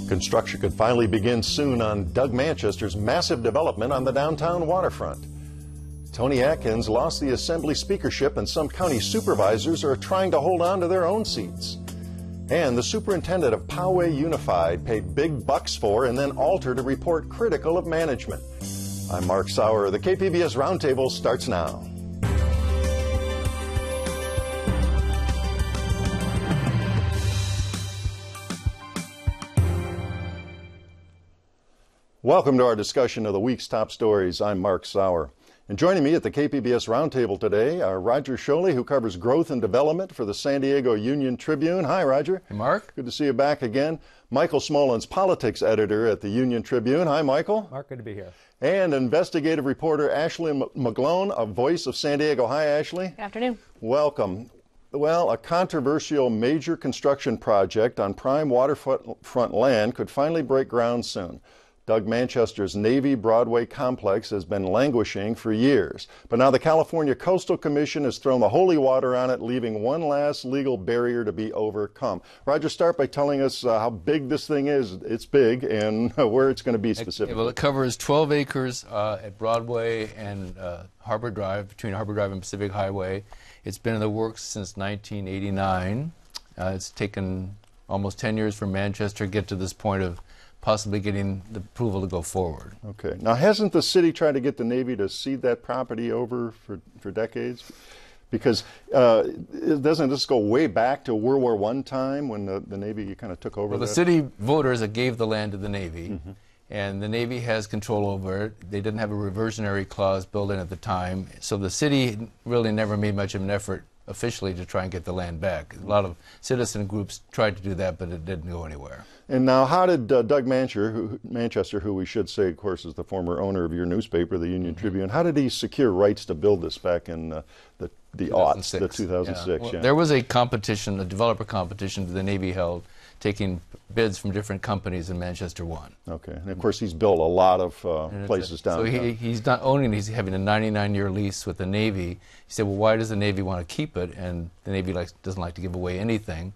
Construction could finally begin soon on Doug Manchester's massive development on the downtown waterfront. Toni Atkins lost the Assembly speakership, and some county supervisors are trying to hold on to their own seats. And the superintendent of Poway Unified paid big bucks for and then altered a report critical of management. I'm Mark Sauer. The KPBS Roundtable starts now. Welcome to our discussion of the week's top stories. I'm Mark Sauer. And joining me at the KPBS Roundtable today are Roger Sholey, who covers growth and development for the San Diego Union Tribune. Hi, Roger. Hey, Mark. Good to see you back again. Michael Smolin's politics editor at the Union Tribune. Hi, Michael. Mark, good to be here. And investigative reporter Ashley McGlone, a voice of San Diego. Hi, Ashley. Good afternoon. Welcome. Well, a controversial major construction project on prime waterfront land could finally break ground soon. Doug Manchester's Navy Broadway complex has been languishing for years. But now the California Coastal Commission has thrown the holy water on it, leaving one last legal barrier to be overcome. Roger, start by telling us how big this thing is. It's big, and where it's going to be specifically. Well, it covers 12 acres at Broadway and Harbor Drive, between Harbor Drive and Pacific Highway. It's been in the works since 1989. It's taken almost 10 years for Manchester to get to this point of possibly getting the approval to go forward. Okay. Now, hasn't the city tried to get the Navy to cede that property over for decades? Because doesn't this go way back to World War I time when the Navy kind of took over? Well, the city voters gave the land to the Navy, and the Navy has control over it. They didn't have a reversionary clause built in at the time, so the city really never made much of an effort officially to try and get the land back. A lot of citizen groups tried to do that, but it didn't go anywhere. And now, how did Doug Manchester, who we should say, of course, is the former owner of your newspaper, the Union Tribune, how did he secure rights to build this back in the 2006? Yeah. Well, there was a competition, a developer competition that the Navy held, taking bids from different companies, and Manchester won. Okay, and of course he's built a lot of places down there. So he's not owning it, he's having a 99-year lease with the Navy. He said, well, why does the Navy want to keep it? And the Navy doesn't like to give away anything,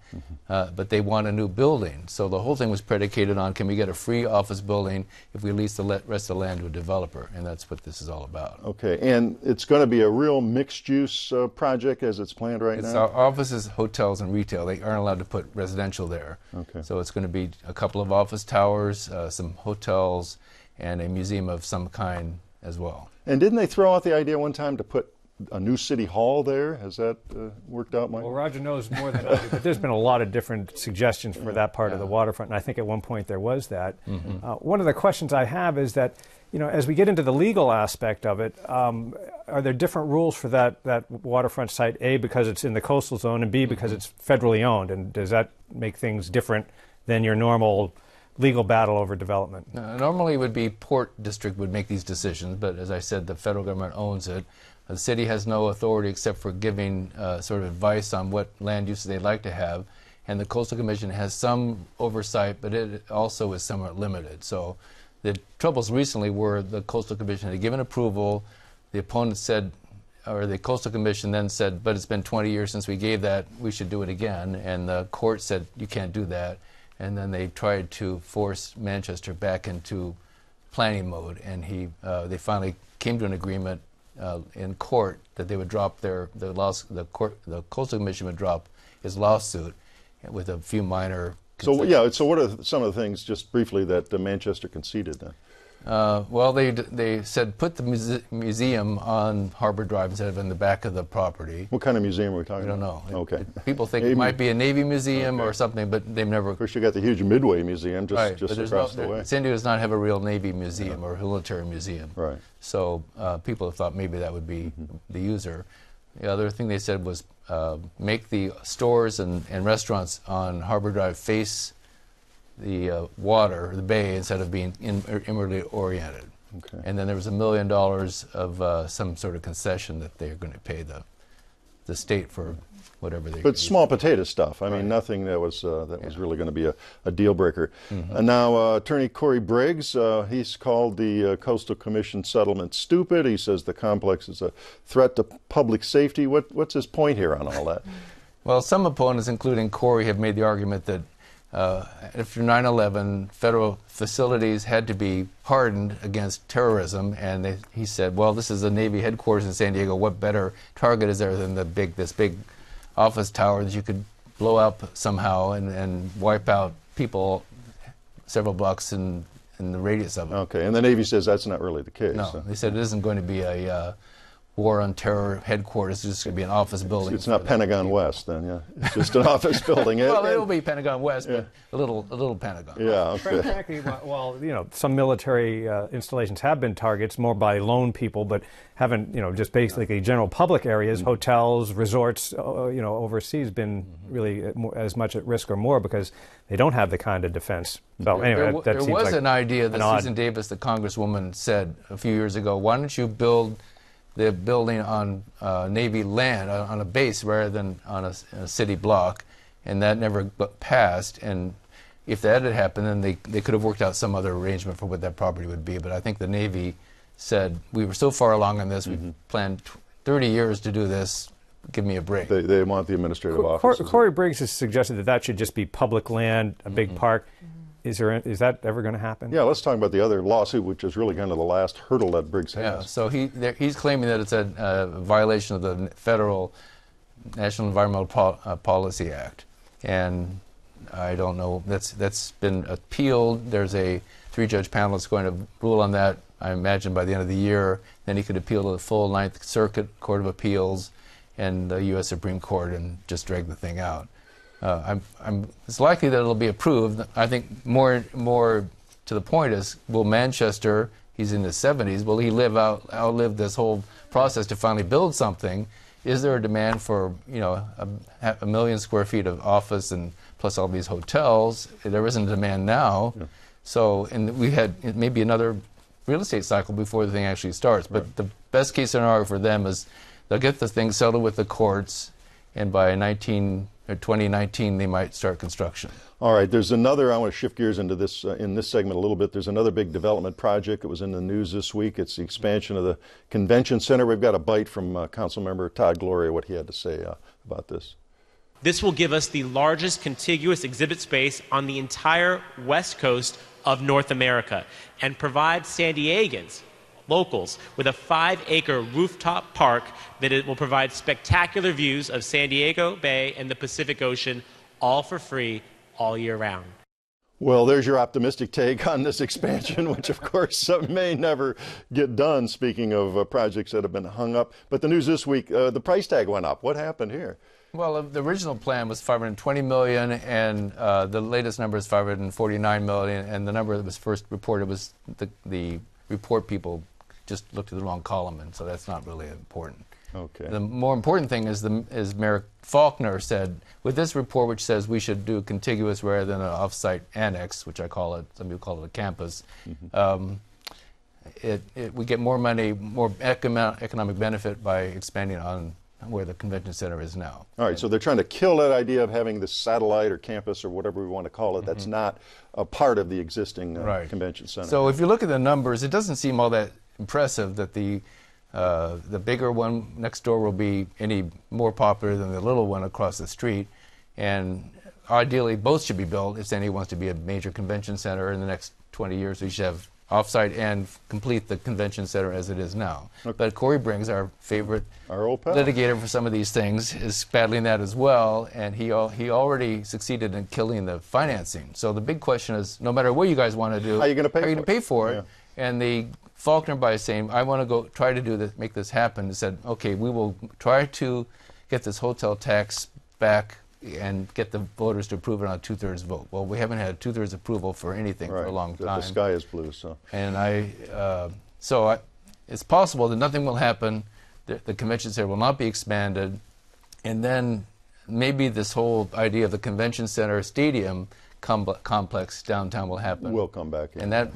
but they want a new building. So the whole thing was predicated on, can we get a free office building if we lease the rest of the land to a developer? And that's what this is all about. Okay, and it's going to be a real mixed-use project as it's planned right now? Our offices, hotels, and retail. They aren't allowed to put residential there. Okay. So it's going to be a couple of office towers, some hotels, and a museum of some kind as well. And didn't they throw out the idea one time to put a new city hall there? Has that worked out, Mike? Well, Roger knows more than I do, but there's been a lot of different suggestions for that part of the waterfront, and I think at one point there was that. One of the questions I have is that, you know, as we get into the legal aspect of it, are there different rules for that waterfront site, A, because it's in the coastal zone, and B, because it's federally owned, and does that make things different than your normal legal battle over development? Normally it would be Port District would make these decisions, but as I said, the federal government owns it. The city has no authority except for giving sort of advice on what land uses they'd like to have, and the Coastal Commission has some oversight, but it also is somewhat limited. So the troubles recently were the Coastal Commission had given approval, the opponent said, or the Coastal Commission then said, but it's been 20 years since we gave that, we should do it again, and the court said you can't do that. And then they tried to force Manchester back into planning mode, and they finally came to an agreement in court that they would drop the Coastal Commission would drop his lawsuit with a few minor concessions. So what are some of the things, just briefly, that Manchester conceded then? Well, they said put the museum on Harbor Drive instead of in the back of the property. What kind of museum are we talking about? I don't know. Okay. People think it might be a Navy museum or something, but they've never... Of course, you got the huge Midway Museum just across the way. San Diego does not have a real Navy museum or military museum. Right. So people have thought maybe that would be the user. The other thing they said was make the stores and restaurants on Harbor Drive face the water, the bay, instead of being inwardly oriented. Okay. And then there was $1 million of some sort of concession that they're going to pay the state for whatever they. But small potato stuff. I mean, nothing that was really going to be a deal breaker. And now, Attorney Corey Briggs, he's called the Coastal Commission settlement stupid. He says the complex is a threat to public safety. What's his point here on all that? Well, some opponents, including Corey, have made the argument that after 9/11, federal facilities had to be hardened against terrorism, and he said, well, this is the Navy headquarters in San Diego. What better target is there than this big office tower that you could blow up somehow and wipe out people several blocks in the radius of it. Okay, and the Navy says that's not really the case. No, they said it isn't going to be a war on terror headquarters. It's just going to be an office building. It's not Pentagon West, then, yeah. It's just an office building. Well, it'll be Pentagon West, but a little Pentagon. Yeah, okay. Frankly, well, some military installations have been targets more by lone people, but haven't, just basically general public areas, hotels, resorts, overseas been really as much at risk or more because they don't have the kind of defense. So anyway, that there seems was like an idea that Susan Davis, the congresswoman, said a few years ago, why don't you build the building on Navy land, on a base rather than on a city block, and that never passed. And if that had happened, then they could have worked out some other arrangement for what that property would be. But I think the Navy said, we were so far along on this, we planned 30 years to do this, give me a break. They want the administrative office. Corey Briggs has suggested that should just be public land, a big park. Is that ever going to happen? Yeah, let's talk about the other lawsuit, which is really kind of the last hurdle that Briggs has. Yeah, so he's claiming that it's a violation of the federal National Environmental Policy Act, and I don't know. That's been appealed. There's a 3-judge panel that's going to rule on that, I imagine, by the end of the year. Then he could appeal to the full Ninth Circuit Court of Appeals and the U.S. Supreme Court and just drag the thing out. It's likely that it'll be approved. I think more to the point is, will Manchester, he's in his 70s, will he outlive this whole process to finally build something? Is there a demand for, a million square feet of office and plus all these hotels? There isn't a demand now. Yeah. So, and we had maybe another real estate cycle before the thing actually starts. But the best case scenario for them is they'll get the thing settled with the courts, and by 2019, they might start construction. All right, there's another, I want to shift gears into this, in this segment a little bit. There's another big development project that was in the news this week. It's the expansion of the convention center. We've got a bite from Councilmember Todd Gloria, what he had to say about this. This will give us the largest contiguous exhibit space on the entire west coast of North America and provide San Diegans, locals, with a 5-acre rooftop park that it will provide spectacular views of San Diego Bay and the Pacific Ocean, all for free, all year round. Well, there's your optimistic take on this expansion, which of course may never get done, speaking of projects that have been hung up. But the news this week, the price tag went up. What happened here? Well, the original plan was $520 million, and the latest number is $549 million, and the number that was first reported was the report people just looked at the wrong column, and so that's not really important. Okay. The more important thing is Mayor Faulkner said, with this report, which says we should do contiguous rather than an off-site annex, which I call it, some people call it a campus, we get more money, more economic benefit by expanding on where the convention center is now. All right, so they're trying to kill that idea of having this satellite or campus or whatever we want to call it. That's not a part of the existing convention center. So if you look at the numbers, it doesn't seem all that impressive that the bigger one next door will be any more popular than the little one across the street, and ideally both should be built if San Diego wants to be a major convention center in the next 20 years. We should have off-site and complete the convention center as it is now. Okay. But Corey Briggs, our favorite litigator for some of these things, is battling that as well, and he already succeeded in killing the financing. So the big question is, no matter what you guys want to do, how are you going to pay for it? Yeah. And the Faulkner, by saying, I want to go try to do this, make this happen, said, okay, we will try to get this hotel tax back and get the voters to approve it on a 2/3 vote. Well, we haven't had a 2/3 approval for anything for a long time. The sky is blue, so. And it's possible that nothing will happen. The convention center will not be expanded, and then maybe this whole idea of the convention center stadium complex downtown will happen. Will come back. Yeah. And that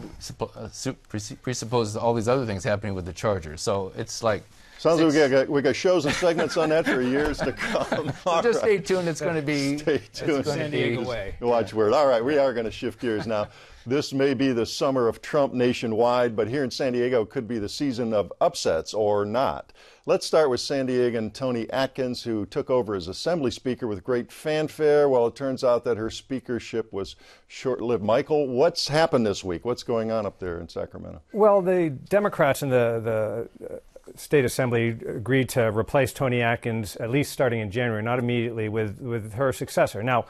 presupposes all these other things happening with the Chargers. So it's like Sounds like we got shows and segments on that for years to come. So just stay tuned. It's going to be Stay tuned. San Diego way. Watch word. All right, we are going to shift gears now. This may be the summer of Trump nationwide, but here in San Diego could be the season of upsets or not. Let's start with San Diegan Toni Atkins, who took over as Assembly Speaker with great fanfare. Well, it turns out that her speakership was short-lived. Michael, what's happened this week? What's going on up there in Sacramento? Well, the Democrats in the State Assembly agreed to replace Toni Atkins, at least starting in January, not immediately, with her successor. Now,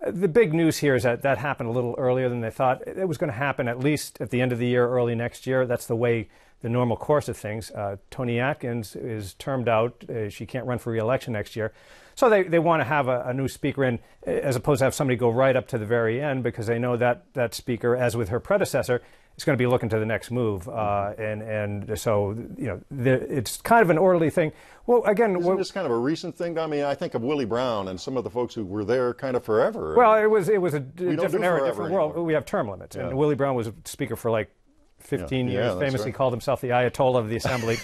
the big news here is that happened a little earlier than they thought. It was going to happen at least at the end of the year, early next year. That's the way, the normal course of things. Toni Atkins is termed out. She can't run for re-election next year. So they want to have a new speaker in, as opposed to have somebody go right up to the very end, because they know that speaker, as with her predecessor, is going to be looking to the next move. And so, it's kind of an orderly thing. Well, again, isn't this kind of a recent thing? I mean, I think of Willie Brown and some of the folks who were there kind of forever. Well, it was a different era, different world. Anymore. We have term limits. Yeah. And Willie Brown was a speaker for like 15 years, that's famously right. called himself the Ayatollah of the Assembly.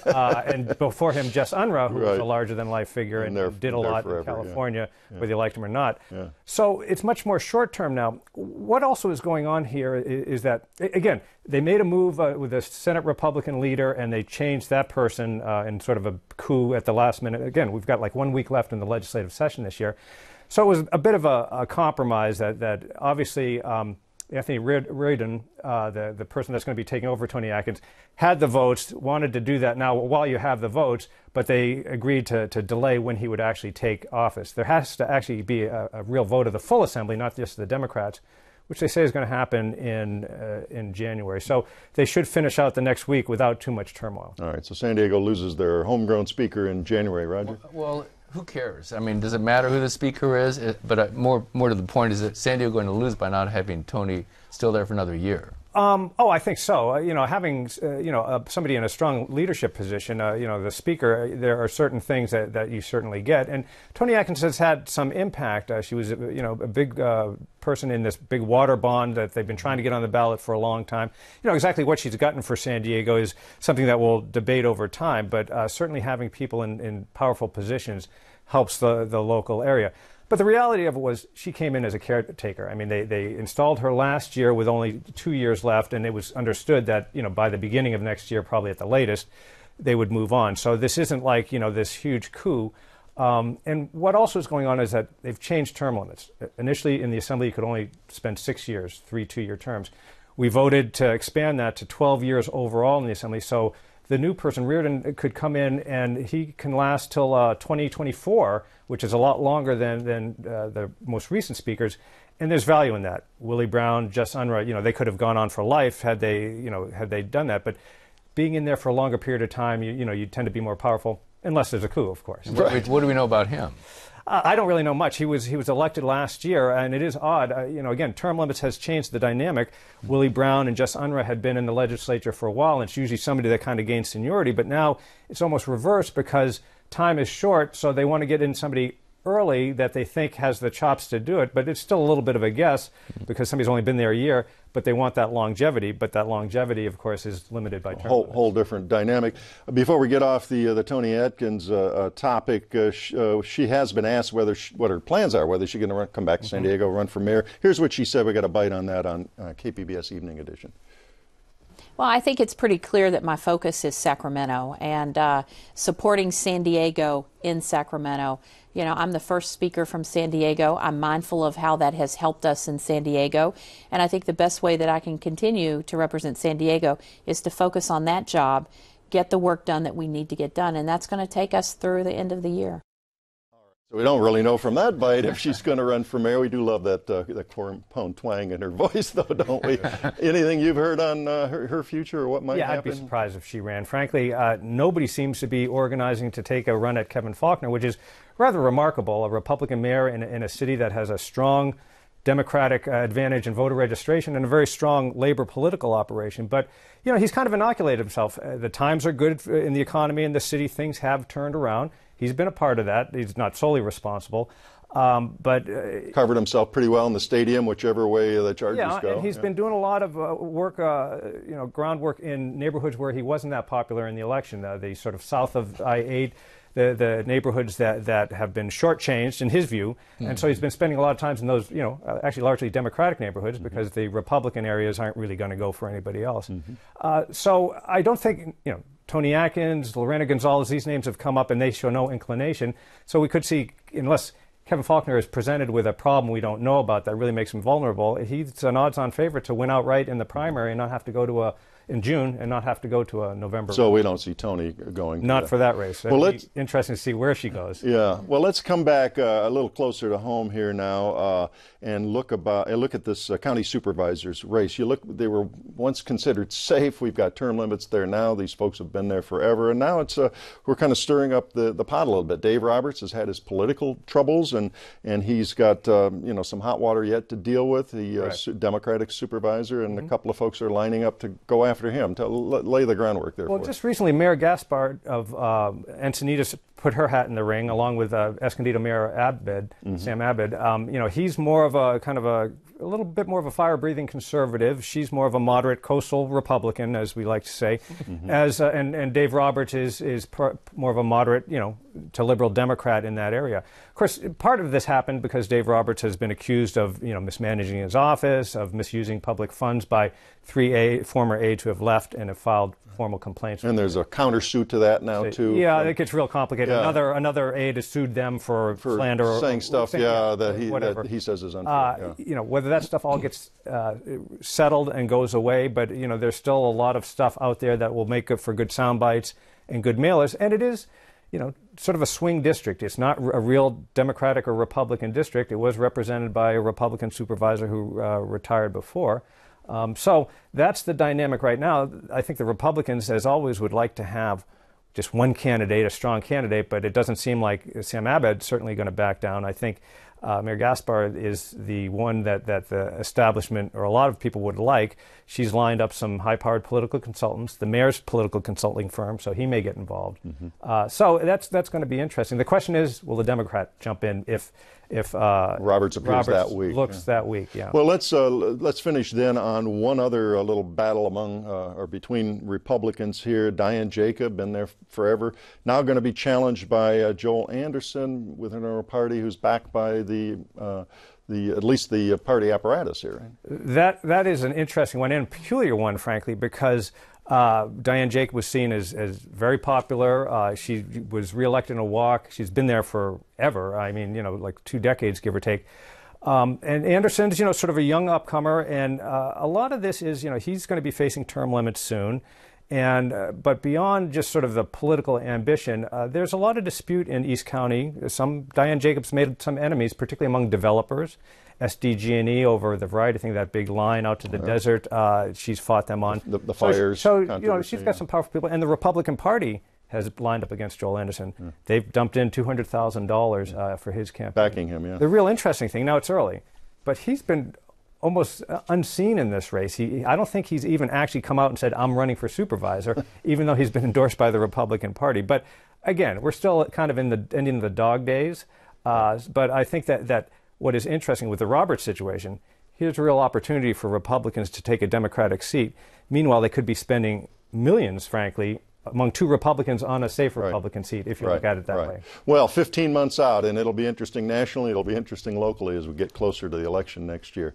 And before him, Jess Unruh, who was a larger-than-life figure and did a lot in California, whether you liked him or not. Yeah. So it's much more short-term now. What also is going on here is that, again, they made a move with a Senate Republican leader, and they changed that person in sort of a coup at the last minute. Again, we've got like 1 week left in the legislative session this year. So it was a bit of a compromise that obviously Anthony Reardon, the person that's going to be taking over Toni Atkins, had the votes, wanted to do that now while you have the votes, but they agreed to delay when he would actually take office. There has to actually be a real vote of the full assembly, not just the Democrats, which they say is going to happen in January. So they should finish out the next week without too much turmoil. All right, so San Diego loses their homegrown speaker in January, Roger? Well, who cares? I mean, does it matter who the speaker is? But more to the point is that San Diego going to lose by not having Toni still there for another year. I think so. Having somebody in a strong leadership position, the speaker, there are certain things that you certainly get. And Toni Atkins has had some impact. She was, a big person in this big water bond that they've been trying to get on the ballot for a long time. Exactly what she's gotten for San Diego is something that we'll debate over time. But certainly having people in powerful positions helps the local area. But the reality of it was she came in as a caretaker. I mean, they installed her last year with only 2 years left, and it was understood that, by the beginning of next year, probably at the latest, they would move on. So this isn't like, this huge coup. And what also is going on is that they've changed term limits. Initially in the Assembly, you could only spend 6 years, 3 two-year terms. We voted to expand that to 12 years overall in the Assembly. So the new person, Reardon, could come in and he can last till 2024, which is a lot longer than the most recent speakers. And there's value in that. Willie Brown, Jess Unruh, they could have gone on for life had they done that. But being in there for a longer period of time, you tend to be more powerful, unless there's a coup, of course. Right. What do we know about him? I don't really know much. He was elected last year, and it is odd. Again, term limits has changed the dynamic. Willie Brown and Jess Unruh had been in the legislature for a while, and it's usually somebody that kind of gains seniority. But now it's almost reversed because time is short, so they want to get in somebody early that they think has the chops to do it. But it's still a little bit of a guess because somebody's only been there a year, but they want that longevity. But that longevity, of course, is limited by term limits. Whole different dynamic. Before we get off the Toni Atkins topic, she has been asked what her plans are, whether she's going to come back to San Diego, run for mayor. Here's what she said. We got a bite on that on KPBS Evening Edition. Well, I think it's pretty clear that my focus is Sacramento and supporting San Diego in Sacramento. I'm the first speaker from San Diego. I'm mindful of how that has helped us in San Diego. And I think the best way that I can continue to represent San Diego is to focus on that job, get the work done that we need to get done. And that's going to take us through the end of the year. So we don't really know from that bite if she's going to run for mayor. We do love that cornpone twang in her voice, though, don't we? Anything you've heard on her future or what might happen? Yeah, I'd be surprised if she ran. Frankly, nobody seems to be organizing to take a run at Kevin Faulconer, which is rather remarkable. A Republican mayor in a city that has a strong Democratic advantage in voter registration and a very strong labor political operation. But, he's kind of inoculated himself. The times are good in the economy in the city. Things have turned around. He's been a part of that. He's not solely responsible. But covered himself pretty well in the stadium, whichever way the Chargers go. And he's been doing a lot of work, groundwork in neighborhoods where he wasn't that popular in the election. The sort of south of I-8, the neighborhoods that have been shortchanged in his view, and so he's been spending a lot of time in those, actually largely Democratic neighborhoods because the Republican areas aren't really going to go for anybody else. So I don't think, Toni Atkins, Lorena Gonzalez, these names have come up and they show no inclination. So we could see, unless Kevin Faulconer is presented with a problem we don't know about that really makes him vulnerable, he's an odds-on favorite to win outright in the primary and not have to go to in June and not have to go to a November. So we don't see Toni going. Not for that race. Well, it's interesting to see where she goes. Yeah. Well, let's come back a little closer to home here now and look at this county supervisor's race. They were once considered safe. We've got term limits there now. These folks have been there forever, and now we're kind of stirring up the pot a little bit. Dave Roberts has had his political troubles, and he's got some hot water yet to deal with. The Democratic supervisor, and a couple of folks are lining up to go after him to lay the groundwork there. Well, just recently, Mayor Gaspard of Encinitas put her hat in the ring, along with Escondido Mayor Abed, Sam Abed. He's more of a kind of a little bit more of a fire-breathing conservative. She's more of a moderate coastal Republican, as we like to say. And Dave Roberts is more of a moderate, to liberal Democrat in that area. Of course, part of this happened because Dave Roberts has been accused of, mismanaging his office, of misusing public funds by 3 former aides who have left and have filed formal complaints. And there's a countersuit to that now, too. Yeah, it gets real complicated. Yeah. Another aide has sued them for slander. Saying stuff, that he says is untrue. Whether that stuff all gets settled and goes away, but, there's still a lot of stuff out there that will make it for good sound bites and good mailers. And it is, sort of a swing district. It's not a real Democratic or Republican district. It was represented by a Republican supervisor who retired before. So that's the dynamic right now. I think the Republicans, as always, would like to have just one candidate, a strong candidate, but it doesn't seem like Sam Abed's certainly going to back down. I think Mayor Gaspard is the one that the establishment or a lot of people would like. She's lined up some high-powered political consultants, the mayor's political consulting firm, so he may get involved. So that's going to be interesting. The question is, will the Democrat jump in if Roberts appears that week? That week, yeah. Well, let's finish then on one other little battle between Republicans here. Diane Jacob, been there forever, now going to be challenged by Joel Anderson within our party, who's backed by at least the party apparatus here. That is an interesting one and a peculiar one, frankly, because Diane Jacob was seen as very popular. She was reelected in a walk. She's been there forever. I mean, like 2 decades, give or take. And Anderson's, sort of a young upcomer, and a lot of this is, he's going to be facing term limits soon. But beyond just sort of the political ambition, there's a lot of dispute in East County. Diane Jacobs made some enemies, particularly among developers. SDG&E over the variety thing, that big line out to the desert. She's fought them on. The fires. So she's got some powerful people. And the Republican Party has lined up against Joel Anderson. They've dumped in $200,000 for his campaign. Backing him, yeah. The real interesting thing, now it's early, but he's been almost unseen in this race. I don't think he's even actually come out and said, I'm running for supervisor, even though he's been endorsed by the Republican Party. But again, we're still kind of in the ending of the dog days. But I think that what is interesting with the Roberts situation, here's a real opportunity for Republicans to take a Democratic seat. Meanwhile, they could be spending millions, frankly, among 2 Republicans on a safe Republican seat, if you look at it that way. Well, 15 months out, and it'll be interesting nationally, it'll be interesting locally as we get closer to the election next year.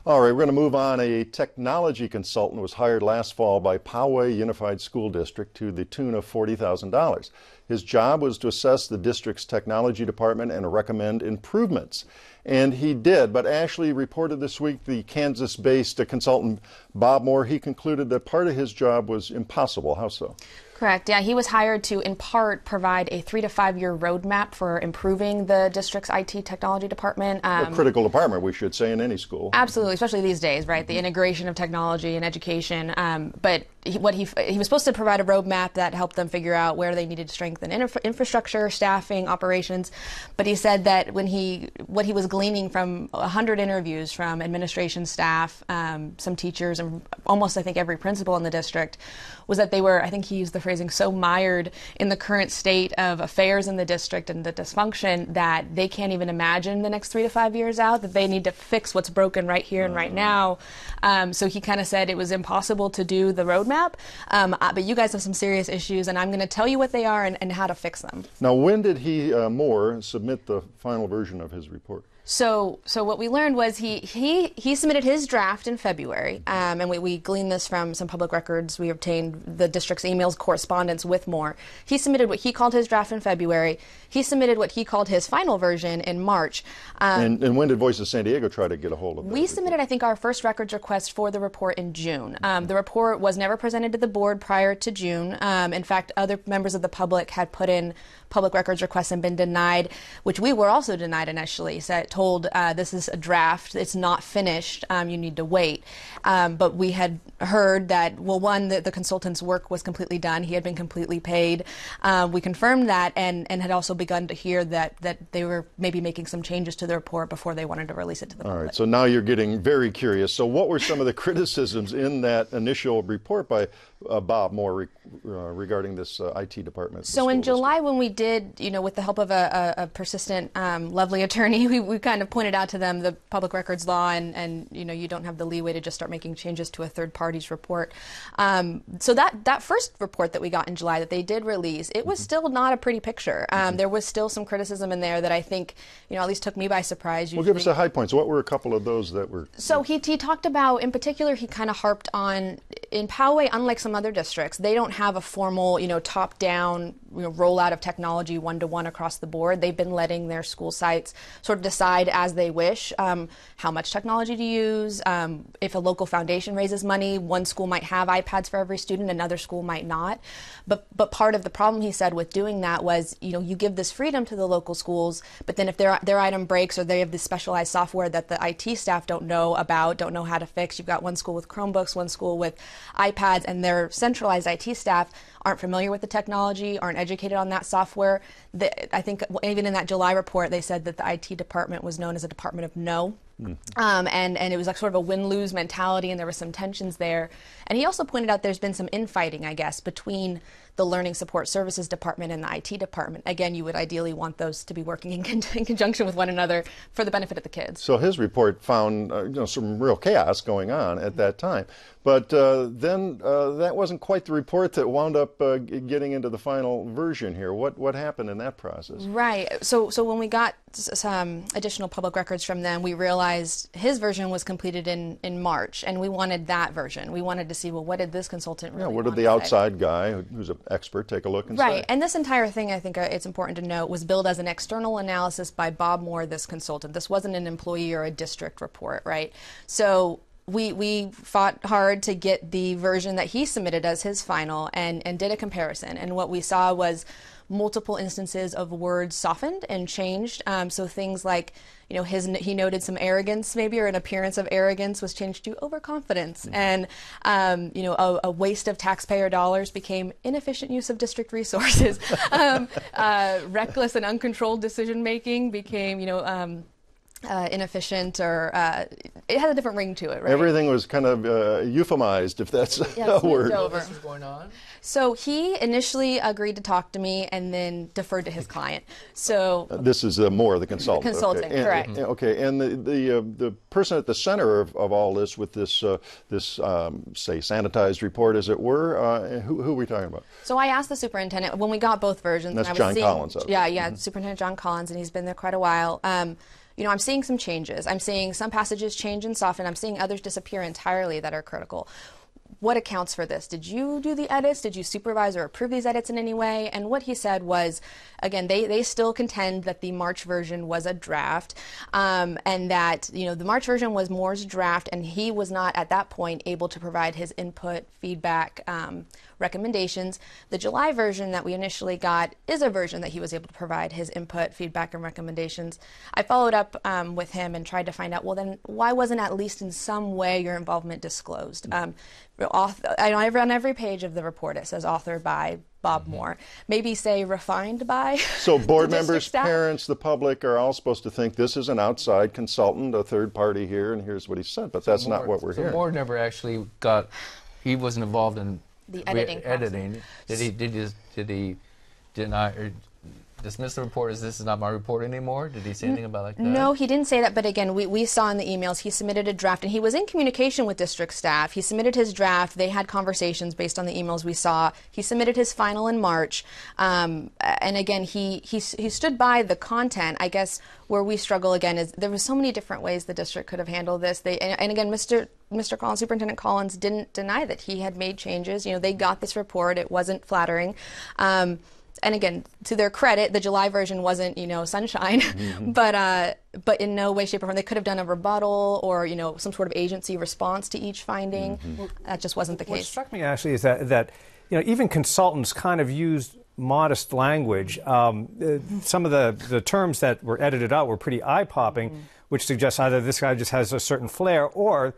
All right, we're going to move on. A technology consultant was hired last fall by Poway Unified School District to the tune of $40,000. His job was to assess the district's technology department and recommend improvements. And he did, but Ashley reported this week the Kansas-based consultant Bob Moore, he concluded that part of his job was impossible. How so? Correct. Yeah, he was hired to, in part, provide a 3 to 5 year roadmap for improving the district's IT technology department. A critical department, we should say, in any school. Absolutely, especially these days, right? The integration of technology and education. But he was supposed to provide a roadmap that helped them figure out where they needed to strengthen infrastructure, staffing, operations. But he said that what he was gleaning from 100 interviews from administration staff, some teachers, and almost I think every principal in the district, was that they were, I think he used the phrasing, so mired in the current state of affairs in the district and the dysfunction that they can't even imagine the next 3 to 5 years out, that they need to fix what's broken right here and right now. So he kind of said it was impossible to do the roadmap, but you guys have some serious issues, and I'm going to tell you what they are and how to fix them. Now, when did he, Moore, submit the final version of his report? So what we learned was he submitted his draft in February, and we gleaned this from some public records. We obtained the district's emails correspondence with Moore. He submitted what he called his draft in February. He submitted what he called his final version in March. And when did Voice of San Diego try to get a hold of that? We submitted, I think, our first records request for the report in June. The report was never presented to the board prior to June. In fact, other members of the public had put in public records requests and been denied, which we were also denied initially. Told this is a draft, it's not finished, you need to wait. But we had heard that, well, one, the consultant's work was completely done, he had been completely paid. We confirmed that and had also begun to hear that they were maybe making some changes to the report before they wanted to release it to the public. All right, so now you're getting very curious. So what were some of the criticisms in that initial report by Bob Moore regarding this IT department? So in July, when we did, with the help of a persistent, lovely attorney, we kind of pointed out to them the public records law and you don't have the leeway to just start making changes to a third party's report. So that first report that we got in July that they did release, it was still not a pretty picture. There was still some criticism in there that I think, at least took me by surprise. Well, give us the high points. What were a couple of those that were? So he talked about, in particular, he kind of harped on, in Poway, unlike some other districts, they don't have a formal, top-down rollout of technology one-to-one across the board. They've been letting their school sites sort of decide as they wish how much technology to use. If a local foundation raises money, one school might have iPads for every student, another school might not. But part of the problem, he said, with doing that was, you give this freedom to the local schools, but then if their item breaks or they have this specialized software that the IT staff don't know about, don't know how to fix, you've got one school with Chromebooks, one school with iPads, and their centralized IT staff aren't familiar with the technology, aren't educated on that software. I think even in that July report, they said that the IT department was known as a department of no. And it was like sort of a win-lose mentality, and there were some tensions there. And he also pointed out there's been some infighting, I guess, between the Learning Support Services Department and the IT department. Again, you would ideally want those to be working in conjunction with one another for the benefit of the kids. So his report found some real chaos going on at that time. But then that wasn't quite the report that wound up getting into the final version here. What happened in that process? Right. So when we got some additional public records from them, we realized his version was completed in March, and we wanted that version. We wanted to see, well, what did this consultant really what did the outside guy, who's an expert, take a look and say? Right. And this entire thing, I think it's important to note, was billed as an external analysis by Bob Moore, this consultant. This wasn't an employee or a district report, right? So we fought hard to get the version that he submitted as his final and did a comparison. And what we saw was multiple instances of words softened and changed. So things like, he noted some arrogance maybe, or an appearance of arrogance was changed to overconfidence. And, a waste of taxpayer dollars became inefficient use of district resources. Reckless and uncontrolled decision making became, inefficient, or it has a different ring to it, right? Everything was kind of euphemized, if that's a word. Over. This was going on? So he initially agreed to talk to me and then deferred to his client. So this is Moore, the consultant. Consultant, okay. Correct. Okay, and the person at the center of all this, with this say sanitized report, as it were, who are we talking about? So I asked the superintendent when we got both versions. And that's John Collins. Yeah, Superintendent John Collins, and he's been there quite a while. I'm seeing some changes. I'm seeing some passages change and soften. I'm seeing others disappear entirely that are critical. What accounts for this? Did you do the edits? Did you supervise or approve these edits in any way? And what he said was, again, they still contend that the March version was a draft, and that the March version was Moore's draft, and he was not at that point able to provide his input, feedback, recommendations. The July version that we initially got is a version that he was able to provide his input, feedback, and recommendations. I followed up with him and tried to find out, well, then why wasn't at least in some way your involvement disclosed? on every page of the report it says authored by Bob Moore. Maybe say refined by. So board the members, staff. parents, the public are all supposed to think this is an outside consultant, a third party here, and here's what he said. But that's not what we're hearing. Moore never actually got. He wasn't involved in the editing. Did he deny or dismiss the report as this is not my report anymore? Did he say anything about like that? No, he didn't say that, but again, we saw in the emails he submitted a draft, and he was in communication with district staff. He submitted his draft. They had conversations based on the emails we saw. He submitted his final in March, and again, he stood by the content. I guess where we struggle again is there were so many different ways the district could have handled this. And again, Mr. Collins, Superintendent Collins, didn't deny that he had made changes. You know, they got this report. It wasn't flattering. And again, to their credit, the July version wasn't, sunshine, but in no way, shape, or form they could have done a rebuttal or, some sort of agency response to each finding. That just wasn't the case. What struck me actually is that even consultants kind of used modest language. Some of the terms that were edited out were pretty eye-popping, which suggests either this guy just has a certain flair, or,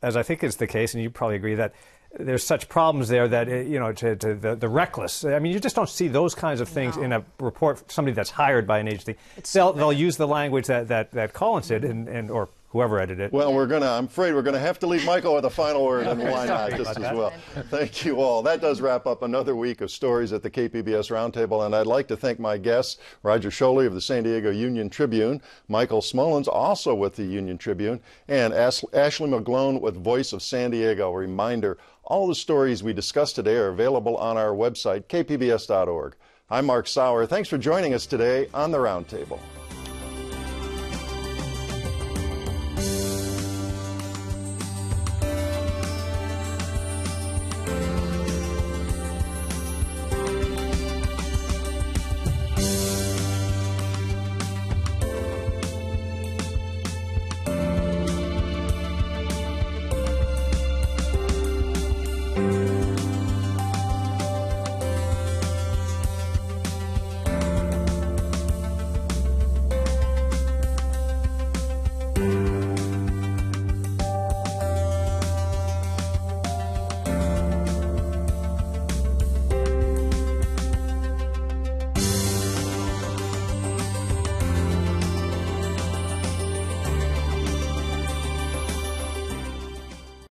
as I think is the case, and you probably agree that there's such problems there that, to the reckless. I mean, you just don't see those kinds of things in a report, somebody that's hired by an agency. They'll use the language that Collins did or whoever edited it. Well, I'm afraid we're going to have to leave Michael with a final word, and why not, just as well. Thank you all. That does wrap up another week of stories at the KPBS Roundtable, and I'd like to thank my guests, Roger Scholey of the San Diego Union Tribune, Michael Smolens, also with the Union Tribune, and Ashley McGlone with Voice of San Diego. A reminder, all the stories we discussed today are available on our website, kpbs.org. I'm Mark Sauer. Thanks for joining us today on the Roundtable.